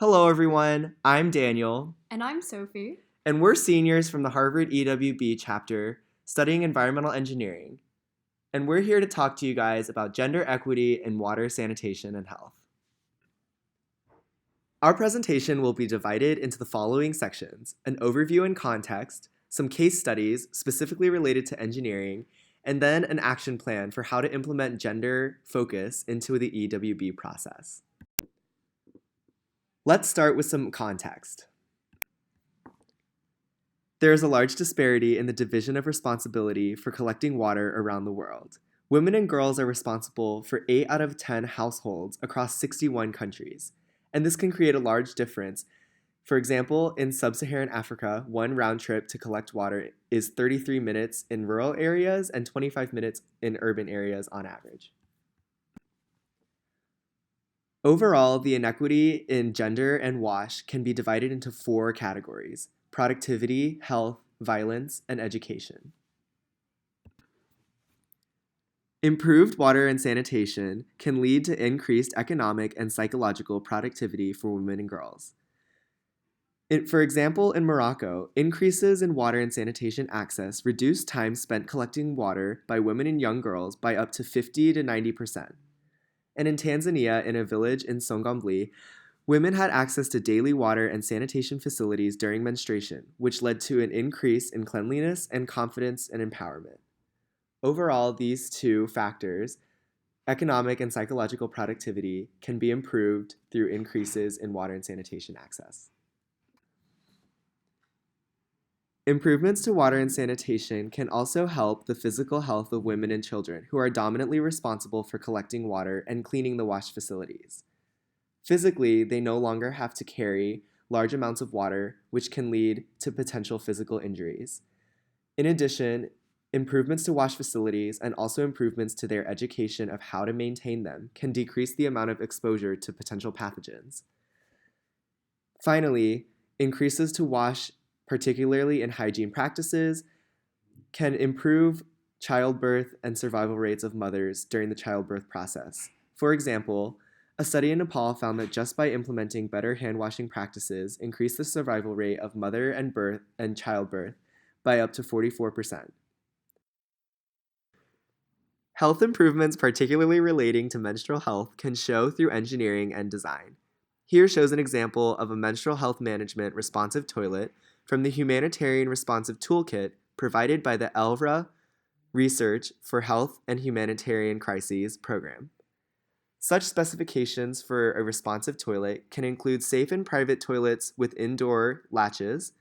Hello, everyone. I'm Daniel, And I'm Sophie. and we're seniors from the Harvard EWB chapter studying environmental engineering. And we're here to talk to you guys about gender equity in water, sanitation, and health. Our presentation will be divided into the following sections: an overview and context, some case studies specifically related to engineering, and then an action plan for how to implement gender focus into the EWB process. Let's start with some context. There is a large disparity in the division of responsibility for collecting water around the world. Women and girls are responsible for 8 out of 10 households across 61 countries, and this can create a large difference. For example, in sub-Saharan Africa, one round trip to collect water is 33 minutes in rural areas and 25 minutes in urban areas on average. Overall, the inequity in gender and WASH can be divided into 4 categories: productivity, health, violence, and education. Improved water and sanitation can lead to increased economic and psychological productivity for women and girls. For example, in Morocco, increases in water and sanitation access reduce time spent collecting water by women and young girls by up to 50 to 90%. And in Tanzania, in a village in Songambli, women had access to daily water and sanitation facilities during menstruation, which led to an increase in cleanliness and confidence and empowerment. Overall, these two factors, economic and psychological productivity, can be improved through increases in water and sanitation access. Improvements to water and sanitation can also help the physical health of women and children who are dominantly responsible for collecting water and cleaning the wash facilities. Physically, they no longer have to carry large amounts of water, which can lead to potential physical injuries. In addition, improvements to wash facilities and also improvements to their education of how to maintain them can decrease the amount of exposure to potential pathogens. Finally, increases to wash, particularly in hygiene practices, can improve childbirth and survival rates of mothers during the childbirth process. For example, a study in Nepal found that just by implementing better hand-washing practices increased the survival rate of mother and childbirth by up to 44%. Health improvements, particularly relating to menstrual health, can show through engineering and design. Here shows an example of a menstrual health management responsive toilet from the Humanitarian Responsive Toolkit provided by the ELVRA Research for Health and Humanitarian Crises program. Such specifications for a responsive toilet can include safe and private toilets with indoor latches,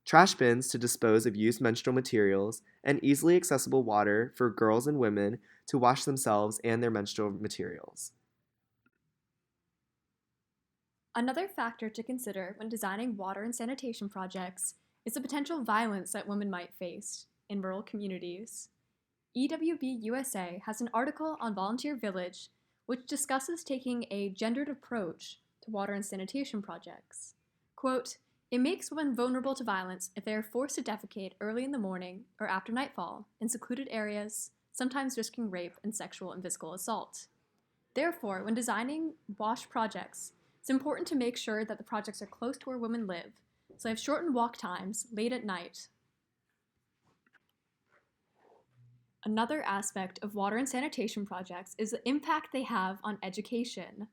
trash bins to dispose of used menstrual materials, and easily accessible water for girls and women to wash themselves and their menstrual materials. Another factor to consider when designing water and sanitation projects is the potential violence that women might face in rural communities. EWB-USA has an article on Volunteer Village which discusses taking a gendered approach to water and sanitation projects. Quote, "It makes women vulnerable to violence if they are forced to defecate early in the morning or after nightfall in secluded areas, sometimes risking rape and sexual and physical assault. Therefore, when designing WASH projects, it's important to make sure that the projects are close to where women live, so they have shortened walk times late at night." Another aspect of water and sanitation projects is the impact they have on education.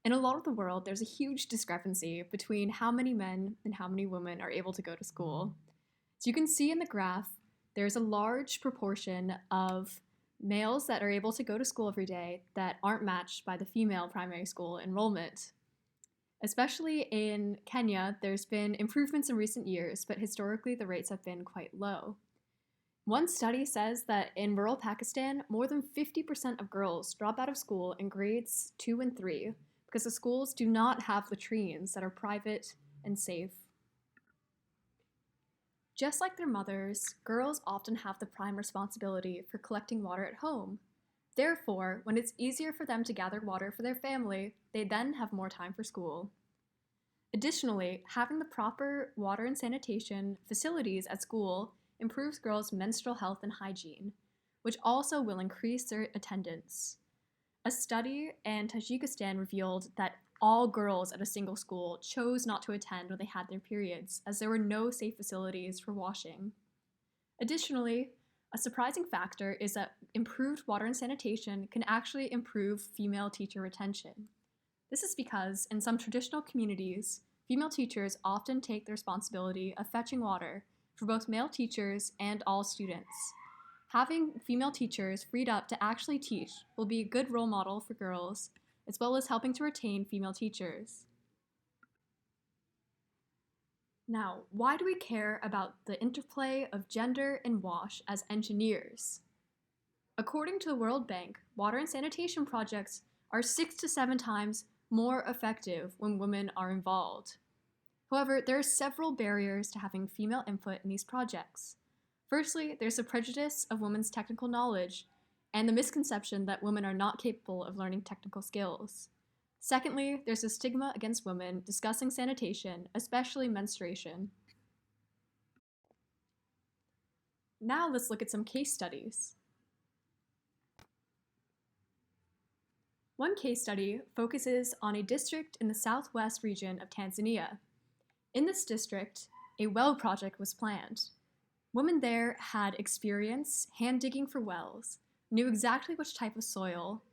In a lot of the world, there's a huge discrepancy between how many men and how many women are able to go to school. As you can see in the graph, there's a large proportion of males that are able to go to school every day that aren't matched by the female primary school enrollment. Especially in Kenya, there's been improvements in recent years, but historically the rates have been quite low. One study says that in rural Pakistan, more than 50% of girls drop out of school in grades 2 and 3 because the schools do not have latrines that are private and safe. Just like their mothers, girls often have the prime responsibility for collecting water at home. Therefore, when it's easier for them to gather water for their family, they then have more time for school. Additionally, having the proper water and sanitation facilities at school improves girls' menstrual health and hygiene, which also will increase their attendance. A study in Tajikistan revealed that all girls at a single school chose not to attend when they had their periods, as there were no safe facilities for washing. Additionally, a surprising factor is that improved water and sanitation can actually improve female teacher retention. This is because, in some traditional communities, female teachers often take the responsibility of fetching water for both male teachers and all students. Having female teachers freed up to actually teach will be a good role model for girls, as well as helping to retain female teachers. Now, why do we care about the interplay of gender and WASH as engineers? According to the World Bank, water and sanitation projects are 6 to 7 times more effective when women are involved. However, there are several barriers to having female input in these projects. Firstly, there's the prejudice of women's technical knowledge and the misconception that women are not capable of learning technical skills. Secondly, there's a stigma against women discussing sanitation, especially menstruation. Now let's look at some case studies. One case study focuses on a district in the southwest region of Tanzania. In this district, a well project was planned. Women there had experience hand digging for wells, knew exactly which type of soil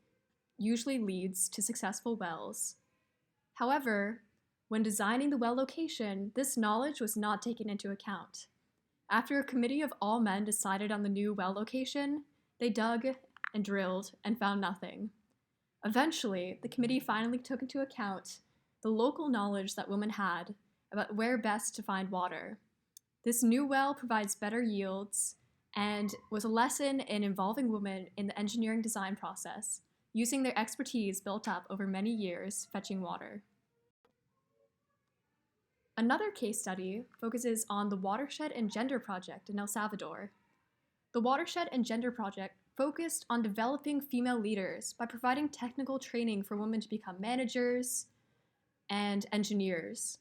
usually leads to successful wells. However, when designing the well location, this knowledge was not taken into account. After a committee of all men decided on the new well location, they dug and drilled and found nothing. Eventually, the committee finally took into account the local knowledge that women had about where best to find water. This new well provides better yields and was a lesson in involving women in the engineering design process, using their expertise built up over many years fetching water. Another case study focuses on the Watershed and Gender Project in El Salvador. The Watershed and Gender Project focused on developing female leaders by providing technical training for women to become managers and engineers.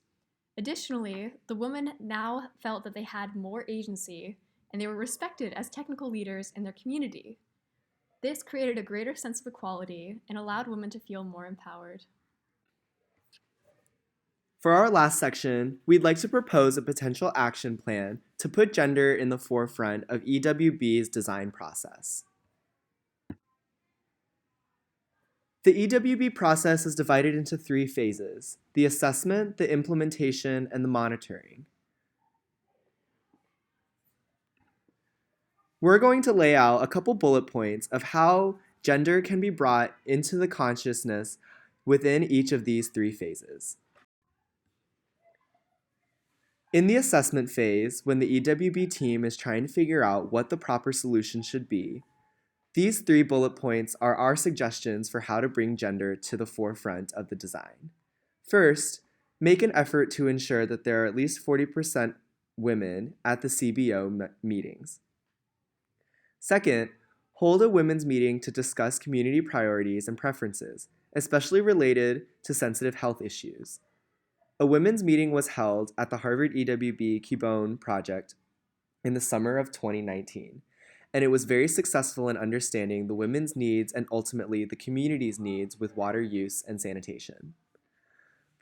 Additionally, the women now felt that they had more agency and they were respected as technical leaders in their community. This created a greater sense of equality and allowed women to feel more empowered. For our last section, we'd like to propose a potential action plan to put gender in the forefront of EWB's design process. The EWB process is divided into 3 phases: the assessment, the implementation, and the monitoring. We're going to lay out a couple bullet points of how gender can be brought into the consciousness within each of these 3 phases. In the assessment phase, when the EWB team is trying to figure out what the proper solution should be, these 3 bullet points are our suggestions for how to bring gender to the forefront of the design. First, make an effort to ensure that there are at least 40% women at the CBO meetings. Second, hold a women's meeting to discuss community priorities and preferences, especially related to sensitive health issues. A women's meeting was held at the Harvard EWB Kibone project in the summer of 2019, and it was very successful in understanding the women's needs and ultimately the community's needs with water use and sanitation.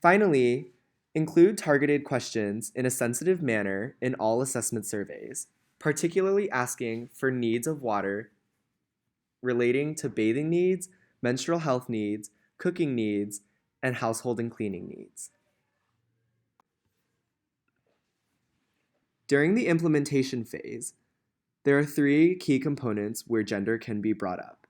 Finally, include targeted questions in a sensitive manner in all assessment surveys, particularly asking for needs of water relating to bathing needs, menstrual health needs, cooking needs, and household and cleaning needs. During the implementation phase, there are 3 key components where gender can be brought up.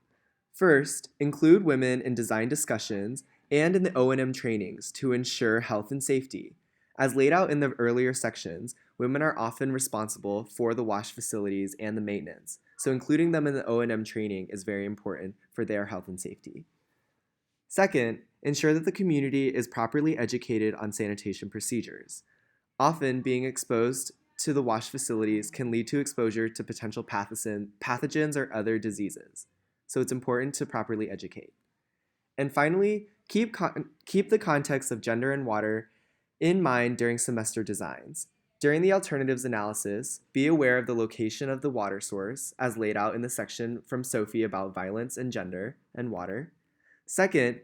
First, include women in design discussions and in the O&M trainings to ensure health and safety. As laid out in the earlier sections, women are often responsible for the wash facilities and the maintenance, so including them in the O&M training is very important for their health and safety. Second, ensure that the community is properly educated on sanitation procedures. Often, being exposed to the wash facilities can lead to exposure to potential pathogens or other diseases, so it's important to properly educate. And finally, keep the context of gender and water in mind during semester designs. During the alternatives analysis, be aware of the location of the water source, as laid out in the section from Sophie about violence and gender and water. Second,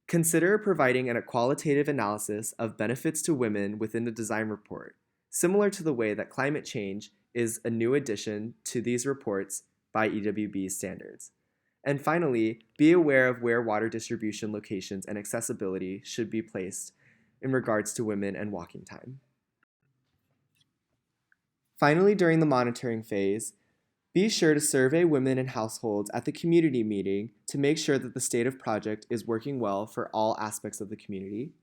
consider providing a qualitative analysis of benefits to women within the design report, similar to the way that climate change is a new addition to these reports by EWB standards. And finally, be aware of where water distribution locations and accessibility should be placed in regards to women and walking time. Finally, during the monitoring phase, be sure to survey women and households at the community meeting to make sure that the state of project is working well for all aspects of the community.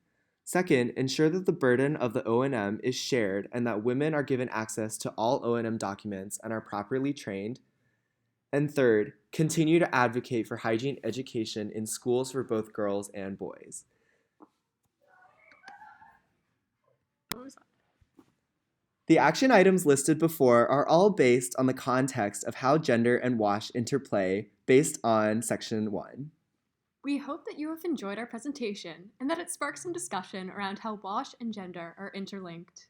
Second, ensure that the burden of the O&M is shared and that women are given access to all O&M documents and are properly trained. And third, continue to advocate for hygiene education in schools for both girls and boys. The action items listed before are all based on the context of how gender and WASH interplay based on Section 1. We hope that you have enjoyed our presentation and that it sparks some discussion around how WASH and gender are interlinked.